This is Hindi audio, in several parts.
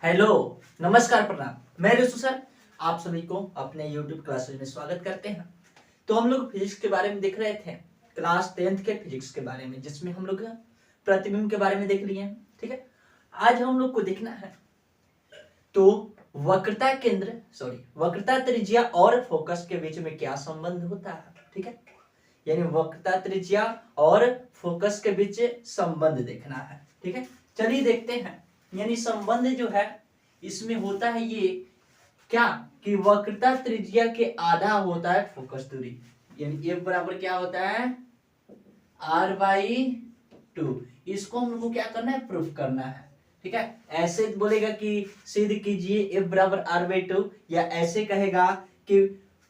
हेलो, नमस्कार, प्रणाम। मैं ऋषु सर आप सभी को अपने YouTube क्लासेस में स्वागत करते हैं। तो हम लोग फिजिक्स के बारे में देख रहे थे, क्लास 10th के फिजिक्स के बारे में, जिसमें हम लोग प्रतिबिंब के बारे में देख लिए हैं। ठीक है, आज हम लोग को देखना है तो वक्रता त्रिज्या और फोकस के बीच में क्या संबंध होता है। ठीक है, यानी वक्रता त्रिज्या और फोकस के बीच संबंध देखना है। ठीक है, चलिए देखते हैं। यानी संबंध जो है इसमें होता है ये क्या कि वक्रता त्रिज्या के आधा होता है फोकस दूरी, यानी F बराबर क्या होता है r/2। इसको हम लोग को क्या करना है, प्रूफ करना है। ठीक है, ऐसे बोलेगा कि सिद्ध कीजिए F बराबर r/2, या ऐसे कहेगा कि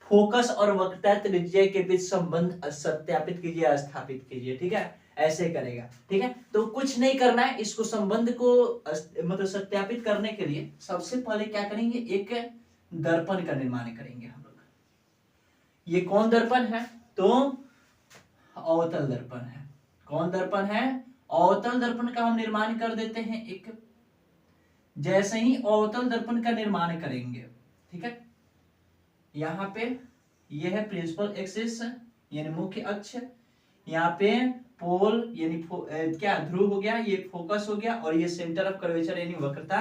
फोकस और वक्रता त्रिज्या के बीच संबंध सत्यापित कीजिए, स्थापित कीजिए। ठीक है, ऐसे करेगा। ठीक है, तो कुछ नहीं करना है, इसको संबंध को मतलब सत्यापित करने के लिए सबसे पहले क्या करेंगे, एक दर्पण का निर्माण करेंगे हम लोग। ये कौन दर्पण है, तो अवतल दर्पण है। कौन दर्पण है, अवतल दर्पण का हम निर्माण कर देते हैं एक। जैसे ही अवतल दर्पण का निर्माण करेंगे, ठीक है, यहाँ पे ये है प्रिंसिपल एक्सिस यानी मुख्य अक्ष, यहाँ पे पोल यानी क्या ध्रुव हो गया, ये फोकस हो गया, और ये सेंटर ऑफ कर्वेचर यानी वक्रता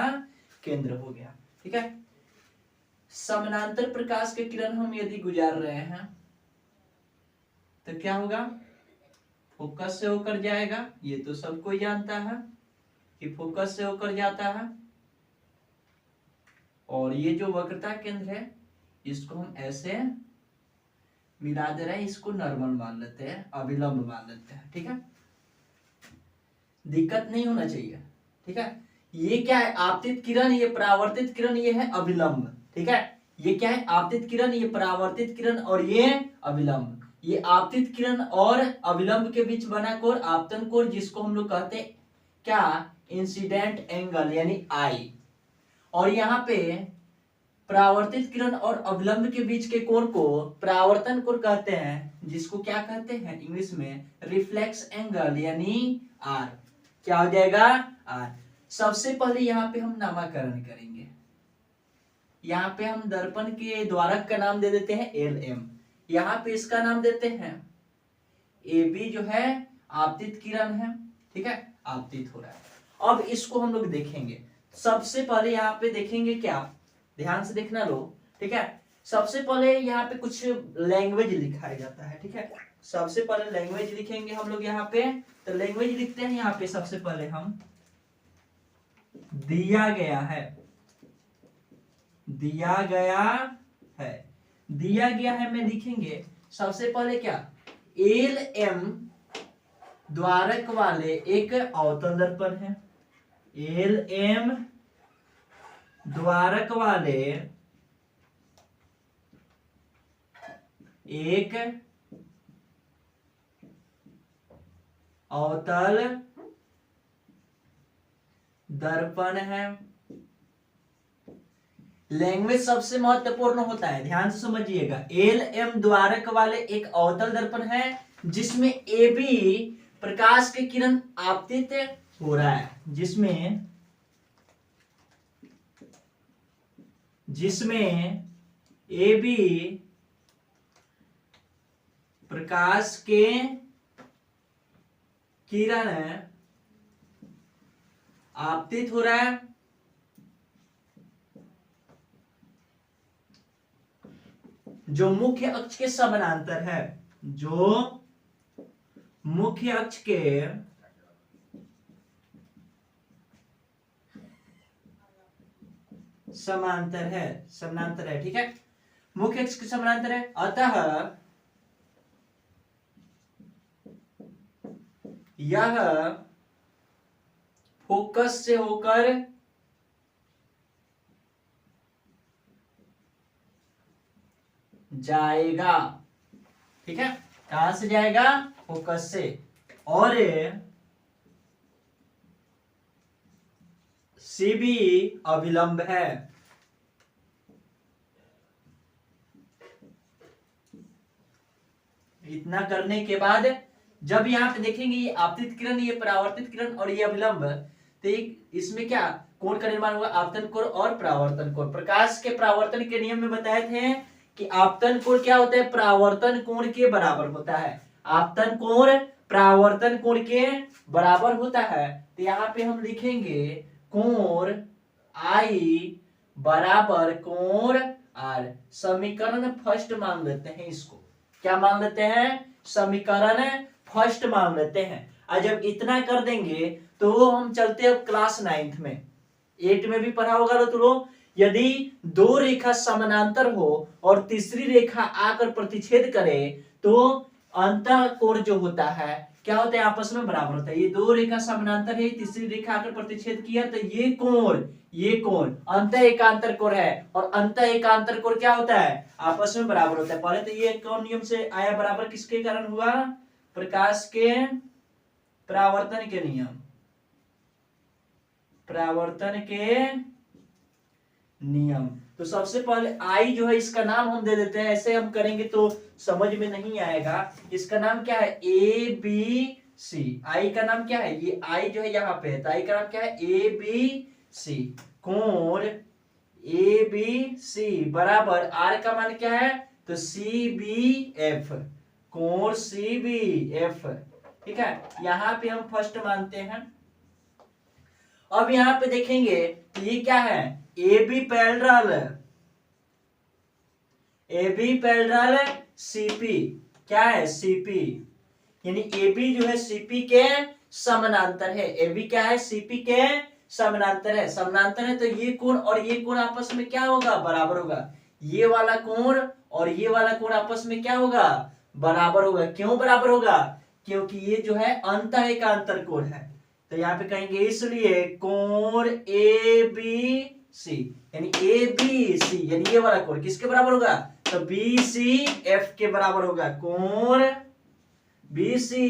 केंद्र हो गया। ठीक है, समानांतर प्रकाश के किरण हम यदि गुजार रहे हैं तो क्या होगा, फोकस से होकर जाएगा। ये तो सब कोई जानता है कि फोकस से होकर जाता है, और ये जो वक्रता केंद्र है इसको हम ऐसे मिला दे रहे हैं, इसको नॉर्मल मान लेते हैं, अभिलंब मान लेते हैं। ठीक है, दिक्कत नहीं होना चाहिए। ठीक है, ये क्या है, आपतित किरण, ये परावर्तित किरण, ये है अभिलंब। ठीक है, ये क्या है, आपतित किरण, ये परावर्तित किरण, और ये अभिलंब। ये आपतित किरण और अभिलंब के बीच बना कोण आपतन कोण, जिसको हम लोग कहते हैं क्या, इंसिडेंट एंगल यानी आई। और यहाँ पे परावर्तित किरण और अभिलंब के बीच के कोण को परावर्तन कोण कहते हैं, जिसको क्या कहते हैं इंग्लिश में, रिफ्लेक्स एंगल यानी आर। क्या हो जाएगा, आर। सबसे पहले यहाँ पे हम नामकरण करेंगे। यहाँ पे हम दर्पण के द्वारक का नाम दे देते हैं LM। यहाँ पे इसका नाम देते हैं AB, जो है आपतित किरण है। ठीक है, आपतित हो रहा है। अब इसको हम लोग देखेंगे। सबसे पहले यहाँ पे देखेंगे क्या, ध्यान से देखना लो। ठीक है, सबसे पहले यहाँ पे कुछ लैंग्वेज लिखा जाता है। ठीक है, सबसे पहले लैंग्वेज लिखेंगे हम लोग यहाँ पे। तो लैंग्वेज लिखते हैं यहाँ पे, सबसे पहले हम दिया गया है, दिया गया है, दिया गया है में लिखेंगे सबसे पहले क्या, LM द्वारक वाले एक अवतल दर्पण है। LM द्वारक वाले एक अवतल दर्पण है। लैंग्वेज सबसे महत्वपूर्ण होता है, ध्यान से समझिएगा। LM द्वारक वाले एक अवतल दर्पण है जिसमें AB प्रकाश के किरण आपतित हो रहा है, जिसमें AB प्रकाश के किरण आपतित हो रहा है, जो मुख्य अक्ष के समानांतर है, जो मुख्य अक्ष के समानांतर है। ठीक है, मुख्य अक्ष के समानांतर है, अतः यह फोकस से होकर जाएगा। ठीक है, कहां से जाएगा, फोकस से, और CB अभिलंब है। इतना करने के बाद जब यहाँ पे देखेंगे ये आपतित किरण, ये परावर्तित किरण और ये अभिलंब, तो इसमें क्या कोण का निर्माण हुआ, आपतन कोण और परावर्तन कोण। प्रकाश के परावर्तन के नियम में बताए थे कि आपतन कोण क्या होता है, परावर्तन कोण के बराबर होता है। आपतन कोण परावर्तन कोण के बराबर होता है। तो यहाँ पे हम लिखेंगे कोण आई बराबर कोण आर। समीकरण फर्स्ट मान लेते हैं इसको। क्या मान लेते हैं, समीकरण फर्स्ट मान लेते हैं। और जब इतना कर देंगे तो हम चलते हैं क्लास 9th में। 8 में भी पढ़ा होगा तो लोग, यदि दो रेखा समानांतर हो और तीसरी रेखा आकर प्रतिच्छेद करे तो अंतः कोण जो होता है क्या होता है, आपस में बराबर होता है। ये दो रेखा समानांतर है, तीसरी रेखा आकर प्रतिच्छेद किया तो ये कोण अंतः एकांतर कोण है। और अंतः एकांतर कोण क्या होता है, आपस में बराबर होता है। पहले तो ये कौन नियम से आया, बराबर किसके कारण हुआ, प्रकाश के परावर्तन के नियम, परावर्तन के नियम। तो सबसे पहले आई जो है इसका नाम हम दे देते हैं, ऐसे हम करेंगे तो समझ में नहीं आएगा। इसका नाम क्या है, ए बी सी। आई का नाम क्या है, ये आई जो है यहाँ पे है, तो आई का नाम क्या है, ए बी सी। कोण ए बी सी बराबर आर का मान क्या है, तो सी बी एफ। कोण सी बी एफ, ठीक है। यहाँ पे हम फर्स्ट मानते हैं। अब यहाँ पे देखेंगे तो ये क्या है, ए बी पैरेलल सीपी। क्या है, सीपी, यानी ए बी जो है सीपी के समानांतर है। ए बी क्या है, सीपी के समानांतर है। समानांतर है तो ये कोण और ये कोण आपस में क्या होगा, बराबर होगा। ये वाला कोण और ये वाला कोण आपस में क्या होगा, बराबर होगा। क्यों बराबर होगा, क्योंकि ये जो है अंतः एकांतर कोण है। तो यहाँ पे कहेंगे इसलिए कोण ए बी सी, यानी ए बी सी, यानी ये वाला कोण किसके बराबर होगा, तो बी सी एफ के बराबर होगा। कोण बी सी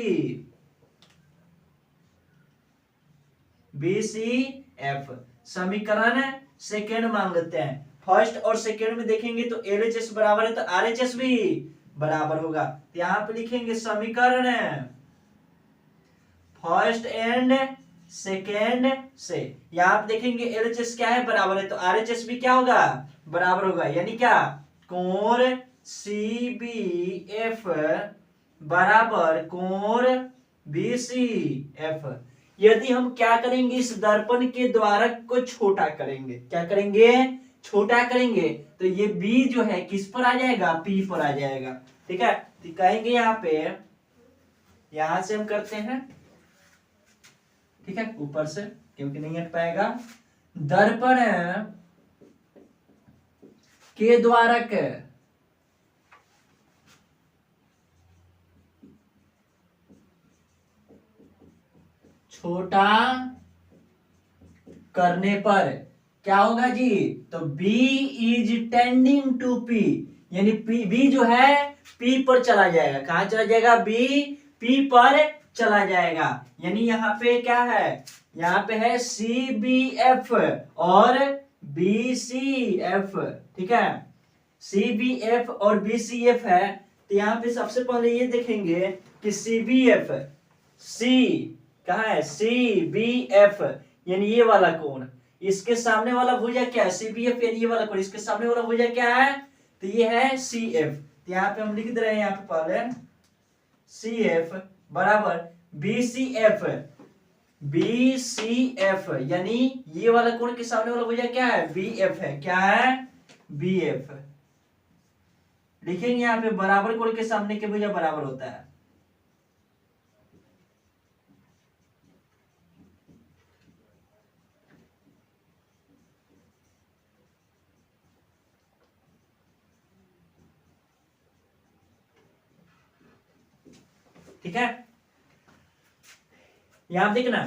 एफ। समीकरण सेकेंड मान लेते हैं। फर्स्ट और सेकेंड में देखेंगे तो एलएचएस बराबर है तो आरएचएस भी बराबर होगा। तो यहाँ पे लिखेंगे समीकरण फर्स्ट एंड सेकेंड से। यहाँ पे देखेंगे एलएचएस क्या है, बराबर है, तो आरएचएस भी क्या होगा, बराबर होगा। यानी क्या, कोण सी बी एफ बराबर कोण बी सी एफ। यदि हम क्या करेंगे, इस दर्पण के द्वारक को छोटा करेंगे, क्या करेंगे, छोटा करेंगे, तो ये बी जो है किस पर आ जाएगा, पी पर आ जाएगा। ठीक है, तो कहेंगे यहाँ पे, यहां से हम करते हैं, ठीक है, ऊपर से क्योंकि नहीं हट पाएगा। दर्पण के द्वारक छोटा करने पर क्या होगा जी, तो B is tending to P, यानी B जो है P पर चला जाएगा। कहां चला जाएगा, B P पर चला जाएगा। यानी यहाँ पे क्या है, यहाँ पे है CBF और BCF, ठीक है, CBF और BCF है। तो यहाँ पे सबसे पहले ये देखेंगे कि CBF, C कहाँ है, CBF यानी ये वाला कोण, इसके सामने वाला भुजा क्या है, CBF यानी ये वाला कोण, इसके सामने वाला भुजा क्या है, तो ये है CF। तो यहाँ पे हम लिख दे रहे हैं, यहाँ पे पहले CF बराबर BCF, BCF यानी ये वाला कोण के सामने वाला भुजा क्या है, BF है। क्या है, BF। लिखेंगे यहाँ पे बराबर कोण के सामने के भुजा बराबर होता है। ठीक है, यहां देखना,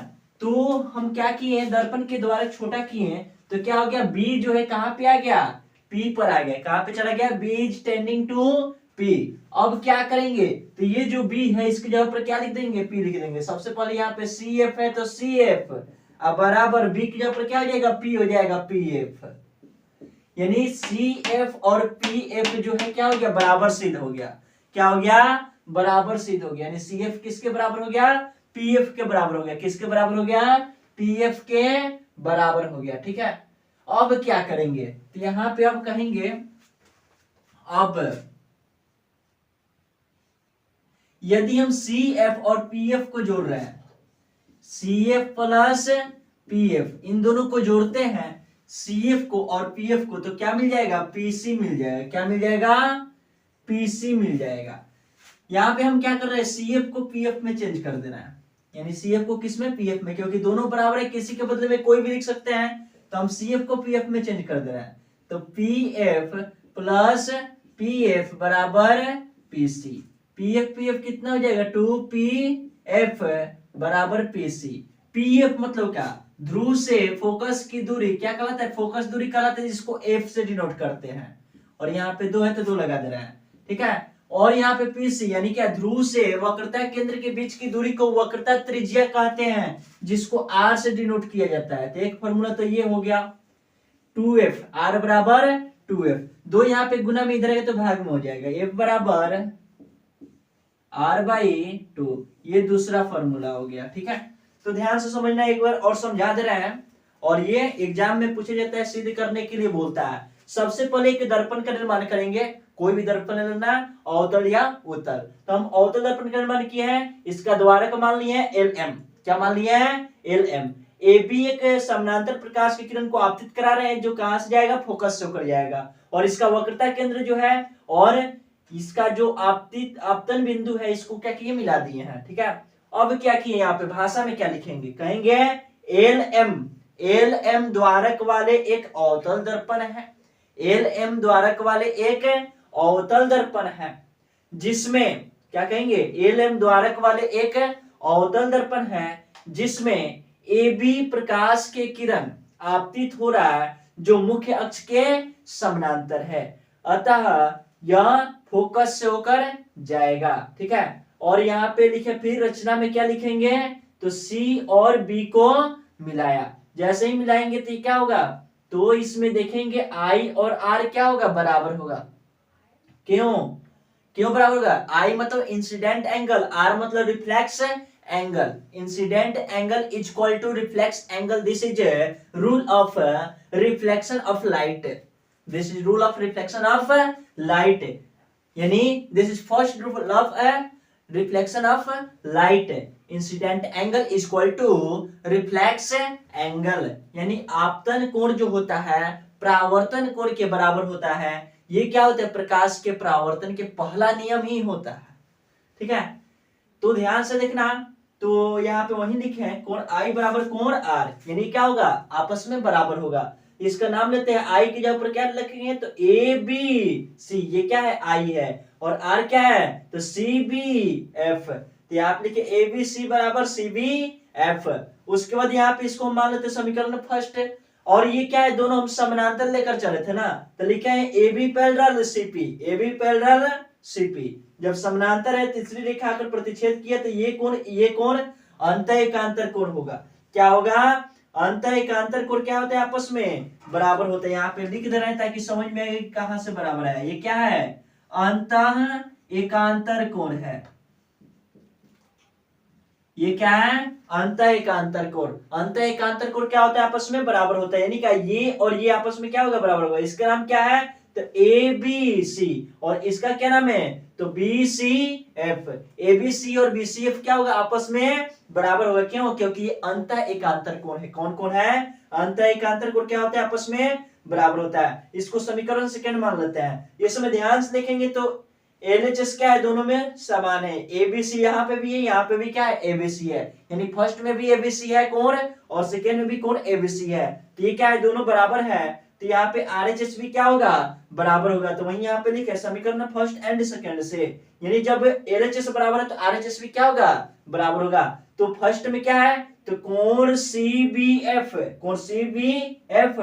तो हम क्या किए हैं, दर्पण के द्वारा छोटा किए हैं, तो क्या हो गया, बी जो है कहां पे आ गया, पी पर आ गया। कहां पे चला गया, B is tending to P. अब क्या करेंगे, तो ये जो बी है इसकी जगह पर क्या लिख देंगे, पी लिख देंगे। सबसे पहले यहाँ पे सी एफ है तो सी एफ, अब बराबर बी की जगह पर क्या हो जाएगा, पी हो जाएगा, पी एफ। यानी सी एफ और पी एफ जो है क्या हो गया, बराबर सिद्ध हो गया। क्या हो गया, बराबर सिद्ध हो गया। यानी सी एफ किसके बराबर हो गया, पी एफ के बराबर हो गया। किसके बराबर हो गया, पी एफ के बराबर हो गया। ठीक है, अब क्या करेंगे, तो यहां पे अब कहेंगे अब यदि हम सी एफ और पी एफ को जोड़ रहे हैं, C F plus P F, इन दोनों को जोड़ते हैं, सी एफ को और पी एफ को, तो क्या मिल जाएगा, पीसी मिल जाएगा। क्या मिल जाएगा, पीसी मिल जाएगा। यहां पे हम क्या कर रहे हैं, सी एफ को पी एफ में चेंज कर देना है, यानी सी एफ को किस में, पी एफ में, क्योंकि दोनों बराबर है, किसी के बदले में कोई भी लिख सकते हैं, तो हम सी एफ को पी एफ में चेंज कर दे रहे हैं। तो P F plus P F बराबर पीसी, पी एफ कितना हो जाएगा, 2pf बराबर पीसी। पीएफ मतलब क्या, ध्रुव से फोकस की दूरी क्या कहलाता है, फोकस दूरी कहलाता है, जिसको एफ से डिनोट करते हैं। और यहाँ पे 2 है तो 2 लगा दे रहे हैं। ठीक है, और यहाँ पे पीसी यानी क्या, ध्रुव से वक्रता केंद्र के बीच की दूरी को वक्रता त्रिज्या कहते हैं, जिसको आर से डिनोट किया जाता है। तो एक फॉर्मूला तो ये हो गया 2f, r बराबर 2f, 2 यहाँ पे गुना में इधर है तो भाग में हो जाएगा, f बराबर r/2, ये दूसरा फॉर्मूला हो गया। ठीक है, तो ध्यान से समझना, एक बार और समझा दे रहे हैं, और ये एग्जाम में पूछा जाता है, सिद्ध करने के लिए बोलता है। सबसे पहले एक दर्पण का निर्माण करेंगे, कोई भी दर्पण लेना, अवतल या उत्तल। तो हम अवतल दर्पण का निर्माण किए हैं, इसका द्वारक मान लिए हैं LM। क्या मान लिए हैं, LM। AB एक समानांतर प्रकाश की किरण को आपतित करा रहे हैं, जो कहां से जाएगा, फोकस से होकर जाएगा, और इसका वक्रता केंद्र जो है और इसका जो आपतित आपतन बिंदु है, इसको क्या किए, मिला दिए हैं। ठीक है, अब क्या किए, यहाँ पे भाषा में क्या लिखेंगे, कहेंगे LM द्वारक वाले एक अवतल दर्पण है, LM द्वारक वाले एक अवतल दर्पण है, जिसमें क्या कहेंगे, LM द्वारक वाले एक अवतल दर्पण है, जिसमें AB प्रकाश के किरण आपतित हो रहा है, जो मुख्य अक्ष के समानांतर है, अतः यह फोकस से होकर जाएगा। ठीक है, और यहाँ पे लिखे, फिर रचना में क्या लिखेंगे, तो C और B को मिलाया, जैसे ही मिलाएंगे तो क्या होगा, तो इसमें देखेंगे I और R क्या होगा, बराबर होगा। क्यों बराबर होगा, I मतलब इंसिडेंट एंगल, R मतलब reflex angle, incident angle is equal to reflex angle, this is rule of reflection of light, this is rule of reflection of light, यानी this is first rule of reflection of light, incident angle is equal to reflex angle, यानी आपतन कोण जो होता है परावर्तन कोण के बराबर होता है। ये क्या होता है, प्रकाश के परावर्तन के पहला नियम ही होता है। ठीक है, तो ध्यान से देखना, तो यहाँ पे वही लिखे हैं, कोण I बराबर कोण R, यानी क्या होगा, आपस में बराबर होगा। इसका नाम लेते हैं, I की जगह पर क्या लिखेंगे, तो ABC, ये क्या है, I है, और R क्या है, तो CBF, तो यहाँ पे लिखे ABC बराबर CBF। उसके बाद यहाँ पे इसको मान लेते समीकरण फर्स्ट, और ये क्या है, दोनों हम समानांतर लेकर चले थे ना, तो लिखे हैं AB parallel CP, AB parallel CP, जब समानांतर है, तीसरी रेखा आकर प्रतिच्छेद किया, तो ये कोण अंत एकांतर कोण होगा। क्या होगा, अंत एकांतर कोण क्या होता है, आपस में बराबर होता है। यहाँ पे लिख दे रहे हैं ताकि समझ में आए कहां से बराबर है। ये क्या है, अंत एकांतर कोण है, ये क्या है, अंत एकांतर कोण। अंत एकांतर कोण क्या होता है, आपस में बराबर होता है, यानी क्या, ये और ये आपस में क्या होगा, बराबर होगा। इसका नाम क्या है, तो ABC, और इसका क्या नाम है, तो BCF। ABC और BCF क्या होगा, आपस में बराबर होगा। क्यों, क्योंकि ये अंत एकांतर कोण है। कौन कौन है, अंत एकांतर कोण क्या होता है, आपस में बराबर होता है। इसको समीकरण सेकंड मान लेते हैं। ये समय ध्यान से देखेंगे तो LHS क्या है, दोनों में समान है। ABC यहाँ पे भी है, यहाँ पे भी क्या है, ABC है, यानी फर्स्ट में भी ABC है कोण, और सेकेंड में भी कोण ABC है, तो ये क्या है, दोनों बराबर है। तो यहाँ पे RHS भी क्या होगा, बराबर होगा। तो वही यहाँ पे लिखे समीकरण फर्स्ट एंड सेकेंड से, यानी जब LHS बराबर है तो RHS भी क्या होगा, बराबर होगा। तो फर्स्ट में क्या है, तो कोण CBF, कोण CBF,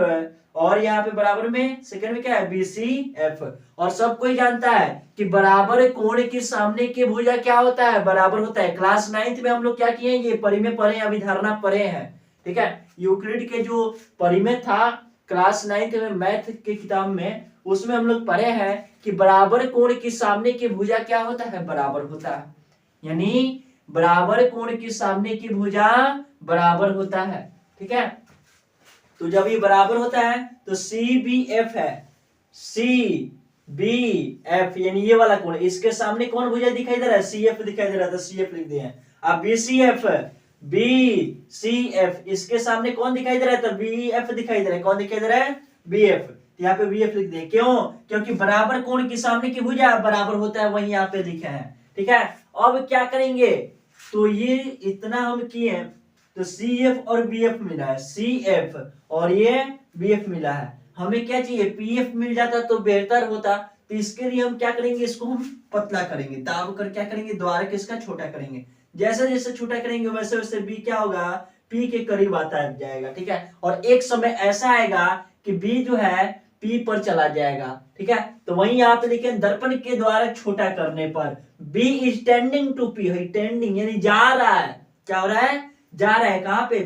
और यहाँ पे बराबर में सेकंड में क्या है, BCF। और सब कोई जानता है कि बराबर कोण के सामने की भुजा क्या होता है, बराबर होता है। क्लास 9th में हम लोग क्या किए, ये परिमेय पढ़े, अभिधारणा पढ़े हैं। ठीक है, यूक्लिड के जो परिमेय था क्लास 9th में मैथ के किताब में, उसमें हम लोग पढ़े हैं कि बराबर कोण के सामने की भुजा क्या होता है, बराबर होता है, यानी बराबर कोण के सामने की भुजा बराबर होता है। ठीक है, तो जब ये बराबर होता है तो CBF है, CBF यानी ये वाला कोण, इसके सामने कौन भुजा दिखाई दे रहा है, CF दिखाई दे रहा है, तो CF लिख दिए। अब BCF, BCF इसके सामने कौन दिखाई दे रहा है, तो BF दिखाई दे रहा है, कौन दिखाई दे रहा है, BF, यहाँ पे BF लिख दिए। क्यों, क्योंकि बराबर कोण के सामने की भुजा बराबर होता है, वही यहाँ पे लिखा है, ठीक है। अब क्या करेंगे, तो ये इतना हम किए, तो CF और BF मिला है, CF और ये BF मिला है, हमें क्या चाहिए, PF मिल जाता तो बेहतर होता। तो इसके लिए हम क्या करेंगे, इसको हम पतला करेंगे, दाब कर क्या करेंगे, द्वारा किसका छोटा करेंगे, जैसे जैसे छोटा करेंगे वैसे वैसे B क्या होगा, P के करीब आता जाएगा, ठीक है। और एक समय ऐसा आएगा कि B जो है P पर चला जाएगा, ठीक है। तो वहीं यहाँ पे लिखे दर्पण के द्वारा छोटा करने पर B is tending to P, tending यानी जा रहा है, क्या हो रहा है, जा रहा है कहां पे,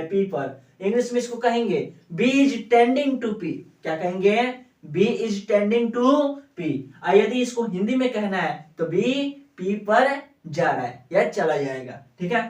P पर। इंग्लिश में इसको कहेंगे B is tending to P, क्या कहेंगे, B is tending to P। यदि इसको हिंदी में कहना है तो B P पर जा रहा है या चला जाएगा, ठीक है।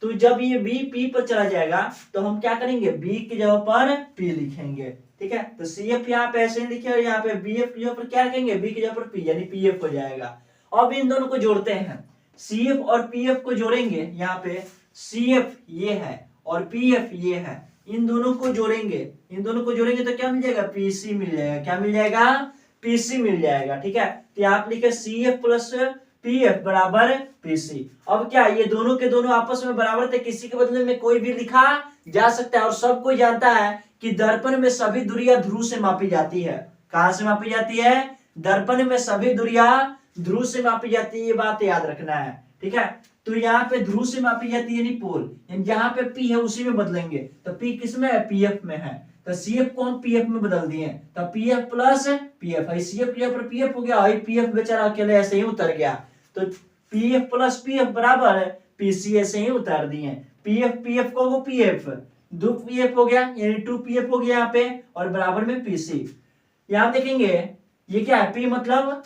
तो जब ये B P पर चला जाएगा तो हम क्या करेंगे, B की जगह पर P लिखेंगे, ठीक है। तो CF यहाँ पे ऐसे लिखे और यहाँ पे BF की जगह पर क्या रखेंगे, B की जगह पर P यानी PF हो जाएगा। अब इन दोनों को जोड़ते हैं, CF और PF को जोड़ेंगे, यहाँ पे CF ये है और PF ये है, इन दोनों को जोड़ेंगे, इन दोनों को जोड़ेंगे तो क्या मिल जाएगा, PC मिल जाएगा, क्या मिल जाएगा, PC मिल जाएगा, ठीक है। तो आप लिखे CF प्लस PF बराबर PC। अब क्या, ये दोनों के दोनों आपस में बराबर थे, किसी के बदले में कोई भी लिखा जा सकता है, और सब कोई जानता है कि दर्पण में सभी दूरियां ध्रुव से मापी जाती है। कहां से मापी जाती है, दर्पण में सभी दूरियां ध्रुव से मापी जाती है, ये बात याद रखना है, ठीक है। तो यहाँ पे ध्रुव से मापी जाती है यानी पोल, यानी जहां पे P है उसी में बदलेंगे, तो P किस में है, PF में है, तो CF को हम PF में बदल दिए, तो PF प्लस PF है, CF के ऊपर PF हो गया, PF बेचारा अकेले ऐसे ही उतर गया, तो PF प्लस PF बराबर PC ऐसे ही उतार दिए, PF को PF, 2 PF हो गया यानी 2 PF हो गया यहाँ पे, और बराबर में PC। यहाँ देखेंगे ये क्या है, P मतलब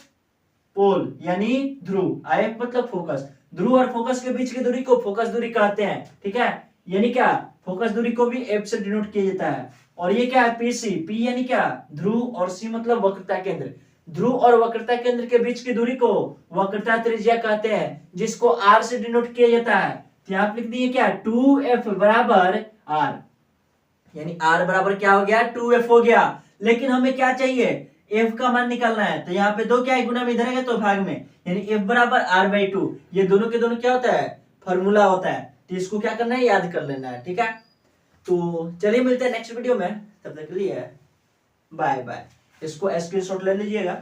पोल यानी ध्रुव, IF मतलब फोकस, ध्रुव और फोकस के बीच की दूरी को फोकस दूरी कहते हैं, ठीक है। यानी क्या, फोकस दूरी को भी F से डिनोट किया जाता है। और ये क्या है, PC, P यानी क्या, ध्रुव, और C मतलब वक्रता केंद्र, ध्रुव और वक्रता केंद्र के बीच की दूरी को वक्रता त्रिज्या कहते हैं, जिसको R से डिनोट किया जाता है। तो आप लिख दिए क्या, 2F बराबर R, यानी R बराबर क्या हो गया, 2F हो गया। लेकिन हमें क्या चाहिए, F का मान निकालना है, तो यहाँ पे 2 क्या है, गुना में इधर है तो भाग में, यानी F बराबर R/2, ये दोनों के दोनों क्या होता है, फॉर्मूला होता है, तो इसको क्या करना है, याद कर लेना है, ठीक है। तो चलिए मिलते हैं नेक्स्ट वीडियो में, तब तक के लिए बाय बाय। इसको स्क्रीनशॉट ले लीजिएगा।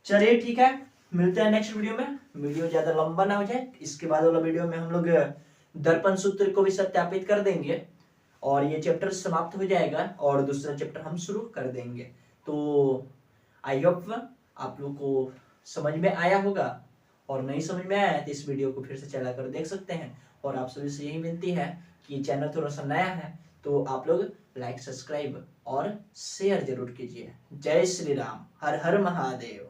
चलिए ठीक है, मिलते हैं नेक्स्ट वीडियो में, वीडियो ज्यादा लंबा ना हो जाए, इसके बाद वाला वीडियो में हम लोग दर्पण सूत्र को भी सत्यापित कर देंगे और ये चैप्टर समाप्त हो जाएगा और दूसरा चैप्टर हम शुरू कर देंगे। तो आई होप आप लोग को समझ में आया होगा, और नहीं समझ में आया तो इस वीडियो को फिर से चला कर देख सकते हैं। और आप सभी से यही विनती है कि चैनल थोड़ा सा नया है तो आप लोग लाइक, सब्सक्राइब और शेयर जरूर कीजिए। जय श्री राम, हर हर महादेव।